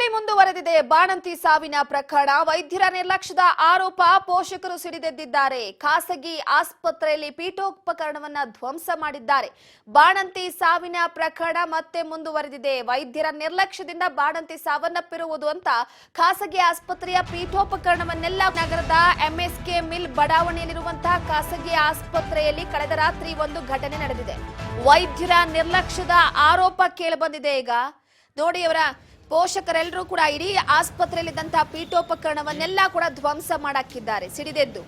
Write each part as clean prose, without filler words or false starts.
ಬೆನ್ನಲ್ಲೇ ಮುಂದುವರೆದಿದೆ ಬಾಣಂತಿ ಸಾವಿನ ಪ್ರಕರಣ. ವೈದ್ಯರ ನಿರ್ಲಕ್ಷ್ಯದ ಆರೋಪ ಪೋಷಕರು ಸಿಡಿದೆದ್ದಿದ್ದಾರೆ. ಖಾಸಗಿ ಆಸ್ಪತ್ರೆಯಲ್ಲಿ ಪೀಠೋಪಕರಣವನ್ನ ಧ್ವಂಸ ಮಾಡಿದ್ದಾರೆ. ಬಾಣಂತಿ ಸಾವಿನ ಪ್ರಕರಣ ಮತ್ತೆ ಮುಂದುವರೆದಿದೆ. ವೈದ್ಯರ ನಿರ್ಲಕ್ಷ್ಯದಿಂದ ಬಾಣಂತಿ ಸಾವನ್ನಪ್ಪಿರುವುದು ಅಂತ ಖಾಸಗಿ ಆಸ್ಪತ್ರೆಯ ಪೀಠೋಪಕರಣವನ್ನೆಲ್ಲ ನಗರದ ಎಂಎಸ್ಕೆ ಮಿಲ್ ಬಡಾವಣೆಯಲ್ಲಿರುವಂತಹ ಖಾಸಗಿ ಆಸ್ಪತ್ರೆಯಲ್ಲಿ ಕಳೆದ ರಾತ್ರಿ ಒಂದು ಘಟನೆ ನಡೆದಿದೆ. ವೈದ್ಯರ ನಿರ್ಲಕ್ಷ್ಯದ ಆರೋಪ ಕೇಳಿಬಂದಿದೆ. ಈಗ ನೋಡಿ, ಅವರ ಪೋಷಕರೆಲ್ಲರೂ ಕೂಡ ಇಡೀ ಆಸ್ಪತ್ರೆಯಲ್ಲಿದ್ದಂತಹ ಪೀಠೋಪಕರಣವನ್ನೆಲ್ಲ ಕೂಡ ಧ್ವಂಸ ಮಾಡಾಕಿದ್ದಾರೆ. ಸಿಡಿದೆದ್ದು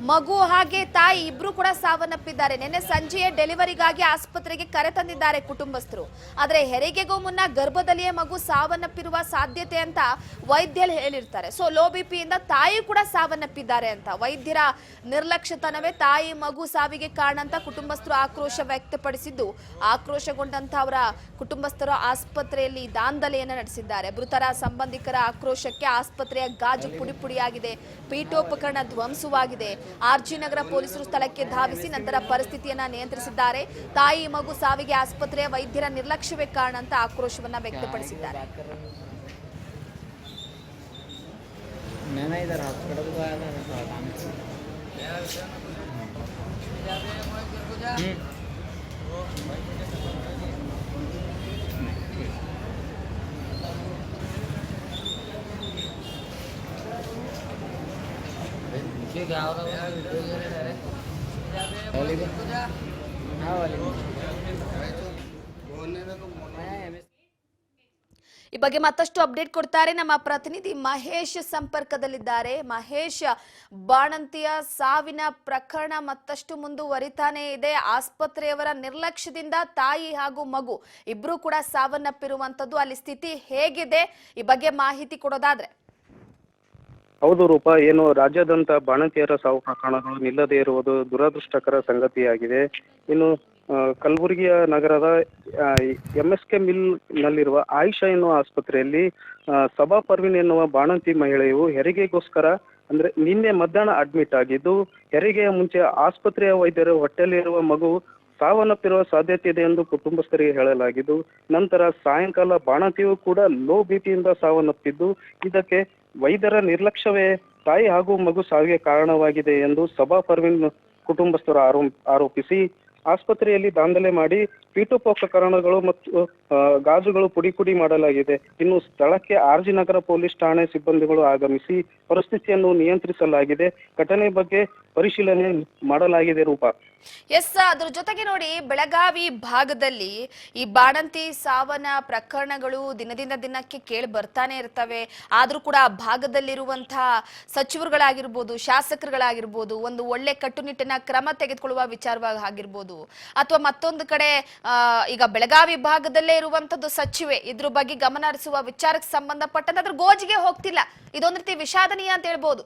ಮಗು ಹಾಗೆ ತಾಯಿ ಇಬ್ರು ಕೂಡ ಸಾವನ್ನಪ್ಪಿದ್ದಾರೆ. ನಿನ್ನೆ ಸಂಜೆಯೇ ಡೆಲಿವರಿಗಾಗಿ ಆಸ್ಪತ್ರೆಗೆ ಕರೆ ತಂದಿದ್ದಾರೆ ಕುಟುಂಬಸ್ಥರು. ಆದರೆ ಹೆರಿಗೆಗೂ ಮುನ್ನ ಗರ್ಭದಲ್ಲಿಯೇ ಮಗು ಸಾವನ್ನಪ್ಪಿರುವ ಸಾಧ್ಯತೆ ಅಂತ ವೈದ್ಯರು ಹೇಳಿರ್ತಾರೆ. ಸೊ ಲೋ ಬಿಪಿಯಿಂದ ತಾಯಿ ಕೂಡ ಸಾವನ್ನಪ್ಪಿದ್ದಾರೆ ಅಂತ. ವೈದ್ಯರ ನಿರ್ಲಕ್ಷ್ಯತನವೇ ತಾಯಿ ಮಗು ಸಾವಿಗೆ ಕಾರಣ ಅಂತ ಕುಟುಂಬಸ್ಥರು ಆಕ್ರೋಶ ವ್ಯಕ್ತಪಡಿಸಿದ್ದು, ಆಕ್ರೋಶಗೊಂಡಂತ ಅವರ ಕುಟುಂಬಸ್ಥರು ಆಸ್ಪತ್ರೆಯಲ್ಲಿ ದಾಂಧಲೆಯನ್ನು ನಡೆಸಿದ್ದಾರೆ. ಮೃತರ ಸಂಬಂಧಿಕರ ಆಕ್ರೋಶಕ್ಕೆ ಆಸ್ಪತ್ರೆಯ ಗಾಜು ಪುಡಿ ಪುಡಿಯಾಗಿದೆ, ಪೀಠೋಪಕರಣ ಧ್ವಂಸವಾಗಿದೆ. ಆರ್ಜಿ ನಗರ ಪೊಲೀಸರು ಸ್ಥಳಕ್ಕೆ ಧಾವಿಸಿ ನಂತರ ಪರಿಸ್ಥಿತಿಯನ್ನ ನಿಯಂತ್ರಿಸಿದ್ದಾರೆ. ತಾಯಿ ಮಗು ಸಾವಿಗೆ ಆಸ್ಪತ್ರೆಯ ವೈದ್ಯರ ನಿರ್ಲಕ್ಷ್ಯವೇ ಕಾರಣ ಅಂತ ಆಕ್ರೋಶವನ್ನ ವ್ಯಕ್ತಪಡಿಸಿದ್ದಾರೆ. ಈ ಬಗ್ಗೆ ಮತ್ತಷ್ಟು ಅಪ್ಡೇಟ್ ಕೊಡ್ತಾರೆ ನಮ್ಮ ಪ್ರತಿನಿಧಿ ಮಹೇಶ್ ಸಂಪರ್ಕದಲ್ಲಿದ್ದಾರೆ. ಮಹೇಶ್, ಬಾಣಂತಿಯ ಸಾವಿನ ಪ್ರಕರಣ ಮತ್ತಷ್ಟು ಮುಂದುವರಿತಾನೆ ಇದೆ. ಆಸ್ಪತ್ರೆಯವರ ನಿರ್ಲಕ್ಷ್ಯದಿಂದ ತಾಯಿ ಹಾಗೂ ಮಗು ಇಬ್ರು ಕೂಡ ಸಾವನ್ನಪ್ಪಿರುವಂತದ್ದು. ಅಲ್ಲಿ ಸ್ಥಿತಿ ಹೇಗಿದೆ, ಈ ಬಗ್ಗೆ ಮಾಹಿತಿ ಕೊಡೋದಾದ್ರೆ? ಹೌದು ರೂಪ, ಏನು ರಾಜ್ಯಾದ್ಯಂತ ಬಾಣಂತಿಯರ ಸಾವು ಪ್ರಕರಣಗಳು ನಿಲ್ಲದೇ ಇರುವುದು ದುರದೃಷ್ಟಕರ ಸಂಗತಿಯಾಗಿದೆ. ಇನ್ನು ಕಲಬುರಗಿಯ ನಗರದ ಎಂಎಸ್ಕೆ ಮಿಲ್ ನಲ್ಲಿರುವ ಆಯಿಷಾ ಎನ್ನುವ ಆಸ್ಪತ್ರೆಯಲ್ಲಿ ಸಬಾ ಪರ್ವಿನ್ ಎನ್ನುವ ಬಾಣಂತಿ ಮಹಿಳೆಯು ಹೆರಿಗೆಗೋಸ್ಕರ ಅಂದ್ರೆ ನಿನ್ನೆ ಮಧ್ಯಾಹ್ನ ಅಡ್ಮಿಟ್ ಆಗಿದ್ದು, ಹೆರಿಗೆಯ ಮುಂಚೆ ಆಸ್ಪತ್ರೆಯ ವೈದ್ಯರು ಹೊಟ್ಟೆಯಲ್ಲಿರುವ ಮಗು ಸಾವನ್ನಪ್ಪಿರುವ ಸಾಧ್ಯತೆ ಇದೆ ಎಂದು ಕುಟುಂಬಸ್ಥರಿಗೆ ಹೇಳಲಾಗಿದ್ದು, ನಂತರ ಸಾಯಂಕಾಲ ಬಾಣಂತಿಯು ಕೂಡ ಲೋ ಬಿಪಿಯಿಂದ ಸಾವನ್ನಪ್ಪಿದ್ದು, ಇದಕ್ಕೆ ವೈದ್ಯರ ನಿರ್ಲಕ್ಷ್ಯವೇ ತಾಯಿ ಹಾಗೂ ಮಗು ಸಾವಿಗೆ ಕಾರಣವಾಗಿದೆ ಎಂದು ಸಬಾ ಪರ್ವಿನ್ ಕುಟುಂಬಸ್ಥರು ಆರೋಪಿಸಿ ಆಸ್ಪತ್ರೆಯಲ್ಲಿ ದಾಂಧಲೆ ಮಾಡಿ ಪೀಠೋಪಕರಣಗಳು ಮತ್ತು ಗಾಜುಗಳು ಪುಡಿ ಮಾಡಲಾಗಿದೆ. ಇನ್ನು ಸ್ಥಳಕ್ಕೆ ಆರ್ಜಿ ನಗರ ಪೊಲೀಸ್ ಠಾಣೆ ಸಿಬ್ಬಂದಿಗಳು ಆಗಮಿಸಿ ಪರಿಸ್ಥಿತಿಯನ್ನು ನಿಯಂತ್ರಿಸಲಾಗಿದೆ. ಘಟನೆ ಬಗ್ಗೆ ಪರಿಶೀಲನೆ ಮಾಡಲಾಗಿದೆ ರೂಪ. ಎಸ್, ಅದ್ರ ಜೊತೆಗೆ ನೋಡಿ, ಬೆಳಗಾವಿ ಭಾಗದಲ್ಲಿ ಈ ಬಾಣಂತಿ ಸಾವನ ಪ್ರಕರಣಗಳು ದಿನದಿಂದ ದಿನಕ್ಕೆ ಕೇಳಿ ಬರ್ತಾನೆ ಇರ್ತವೆ. ಆದ್ರೂ ಕೂಡ ಆ ಭಾಗದಲ್ಲಿರುವಂತಹ ಸಚಿವರುಗಳಾಗಿರ್ಬೋದು, ಶಾಸಕರುಗಳಾಗಿರ್ಬೋದು, ಒಂದು ಒಳ್ಳೆ ಕಟ್ಟುನಿಟ್ಟಿನ ಕ್ರಮ ತೆಗೆದುಕೊಳ್ಳುವ ವಿಚಾರವಾಗಿ ಆಗಿರ್ಬೋದು, ಅಥವಾ ಮತ್ತೊಂದು ಕಡೆ ಈಗ ಬೆಳಗಾವಿ ಭಾಗದಲ್ಲೇ ಇರುವಂತದ್ದು ಸಚಿವೆ ಇದ್ರ ಬಗ್ಗೆ ಗಮನ ಹರಿಸುವ ವಿಚಾರಕ್ಕೆ ಸಂಬಂಧಪಟ್ಟಂತೆ ಅದ್ರ ಗೋಜಿಗೆ ಹೋಗ್ತಿಲ್ಲ. ಇದೊಂದು ರೀತಿ ವಿಷಾದನೀಯ ಅಂತ ಹೇಳ್ಬೋದು.